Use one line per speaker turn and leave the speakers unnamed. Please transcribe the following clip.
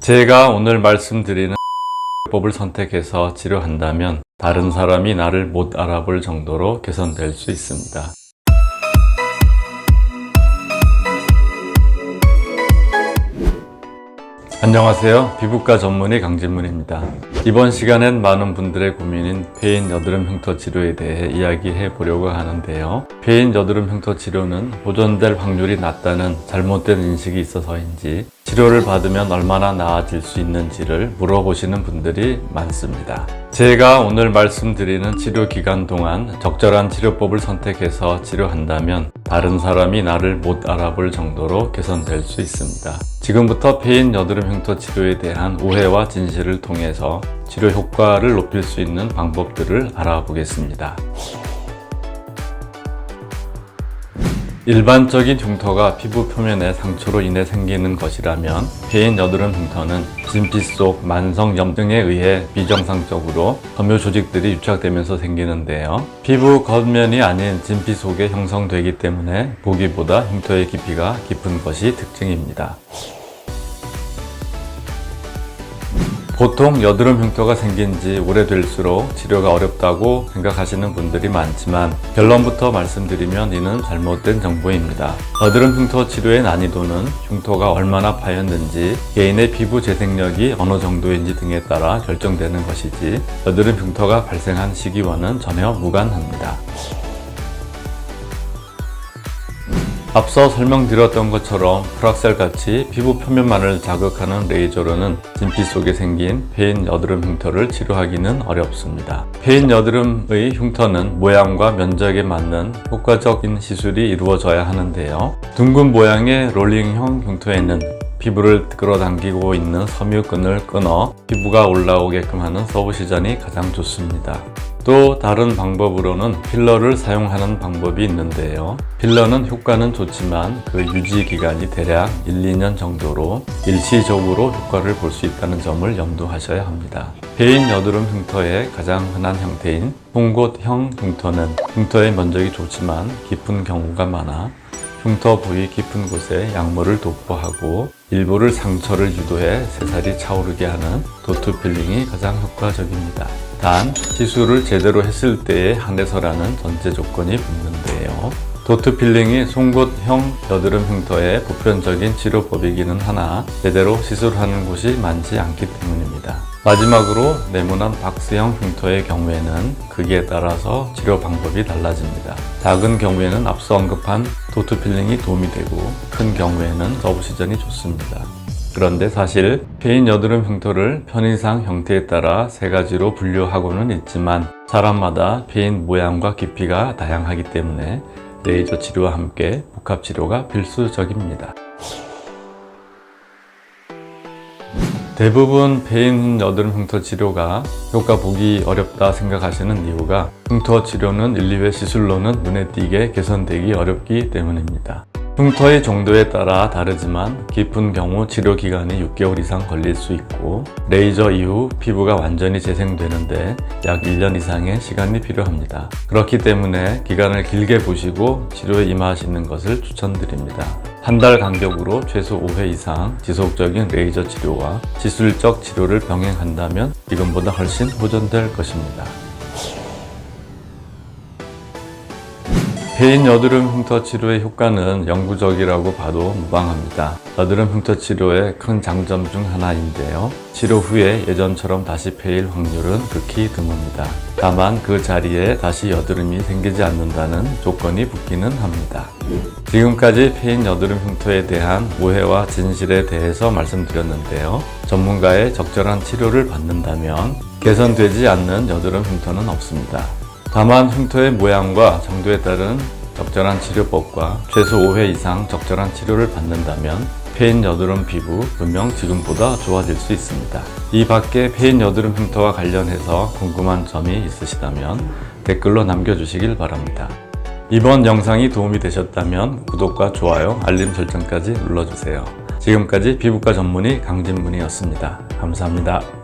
제가 오늘 말씀드리는 법을 선택해서 치료한다면 다른 사람이 나를 못 알아볼 정도로 개선될 수 있습니다. 안녕하세요. 피부과 전문의 강진문입니다. 이번 시간엔 많은 분들의 고민인 폐인 여드름 흉터 치료에 대해 이야기해 보려고 하는데요. 폐인 여드름 흉터 치료는 보존될 확률이 낮다는 잘못된 인식이 있어서인지 치료를 받으면 얼마나 나아질 수 있는지를 물어보시는 분들이 많습니다. 제가 오늘 말씀드리는 치료 기간 동안 적절한 치료법을 선택해서 치료한다면 다른 사람이 나를 못 알아볼 정도로 개선될 수 있습니다. 지금부터 폐인 여드름 흉터 치료에 대한 오해와 진실을 통해서 치료 효과를 높일 수 있는 방법들을 알아보겠습니다. 일반적인 흉터가 피부 표면의 상처로 인해 생기는 것이라면 폐인 여드름 흉터는 진피 속 만성 염증에 의해 비정상적으로 섬유 조직들이 유착되면서 생기는데요. 피부 겉면이 아닌 진피 속에 형성되기 때문에 보기보다 흉터의 깊이가 깊은 것이 특징입니다. 보통 여드름 흉터가 생긴 지 오래될수록 치료가 어렵다고 생각하시는 분들이 많지만 결론부터 말씀드리면 이는 잘못된 정보입니다. 여드름 흉터 치료의 난이도는 흉터가 얼마나 파였는지, 개인의 피부 재생력이 어느 정도인지 등에 따라 결정되는 것이지 여드름 흉터가 발생한 시기와는 전혀 무관합니다. 앞서 설명드렸던 것처럼 프락셀같이 피부 표면만을 자극하는 레이저로는 진피 속에 생긴 폐인 여드름 흉터를 치료하기는 어렵습니다. 폐인 여드름의 흉터는 모양과 면적에 맞는 효과적인 시술이 이루어져야 하는데요. 둥근 모양의 롤링형 흉터에는 피부를 끌어당기고 있는 섬유끈을 끊어 피부가 올라오게끔 하는 서브시전이 가장 좋습니다. 또 다른 방법으로는 필러를 사용하는 방법이 있는데요. 필러는 효과는 좋지만 그 유지 기간이 대략 1-2년 정도로 일시적으로 효과를 볼 수 있다는 점을 염두하셔야 합니다. 폐인 여드름 흉터의 가장 흔한 형태인 송곳형 흉터는 흉터의 면적이 좋지만 깊은 경우가 많아 흉터 부위 깊은 곳에 약물을 도포하고 일부를 상처를 유도해 새살이 차오르게 하는 도트 필링이 가장 효과적입니다. 단, 시술을 제대로 했을 때에 한해서라는 전제 조건이 붙는데요. 도트 필링이 송곳형 여드름 흉터의 보편적인 치료법이기는 하나 제대로 시술하는 곳이 많지 않기 때문입니다. 마지막으로 네모난 박스형 흉터의 경우에는 크기에 따라서 치료 방법이 달라집니다. 작은 경우에는 앞서 언급한 도트 필링이 도움이 되고 큰 경우에는 서브시전이 좋습니다. 그런데 사실 폐인 여드름 흉터를 편의상 형태에 따라 세 가지로 분류하고는 있지만 사람마다 폐인 모양과 깊이가 다양하기 때문에 레이저 치료와 함께 복합 치료가 필수적입니다. 대부분 폐인 여드름 흉터 치료가 효과 보기 어렵다 생각하시는 이유가 흉터 치료는 1-2회 시술로는 눈에 띄게 개선되기 어렵기 때문입니다. 흉터의 정도에 따라 다르지만 깊은 경우 치료 기간이 6개월 이상 걸릴 수 있고 레이저 이후 피부가 완전히 재생되는데 약 1년 이상의 시간이 필요합니다. 그렇기 때문에 기간을 길게 보시고 치료에 임하시는 것을 추천드립니다. 한 달 간격으로 최소 5회 이상 지속적인 레이저 치료와 시술적 치료를 병행한다면 지금보다 훨씬 보존될 것입니다. 폐인 여드름 흉터 치료의 효과는 영구적이라고 봐도 무방합니다. 여드름 흉터 치료의 큰 장점 중 하나인데요. 치료 후에 예전처럼 다시 폐일 확률은 극히 드뭅니다. 다만 그 자리에 다시 여드름이 생기지 않는다는 조건이 붙기는 합니다. 지금까지 폐인 여드름 흉터에 대한 오해와 진실에 대해서 말씀드렸는데요. 전문가의 적절한 치료를 받는다면 개선되지 않는 여드름 흉터는 없습니다. 다만 흉터의 모양과 정도에 따른 적절한 치료법과 최소 5회 이상 적절한 치료를 받는다면 폐인 여드름 피부 분명 지금보다 좋아질 수 있습니다. 이 밖에 폐인 여드름 흉터와 관련해서 궁금한 점이 있으시다면 댓글로 남겨주시길 바랍니다. 이번 영상이 도움이 되셨다면 구독과 좋아요, 알림 설정까지 눌러주세요. 지금까지 피부과 전문의 강진문이었습니다. 감사합니다.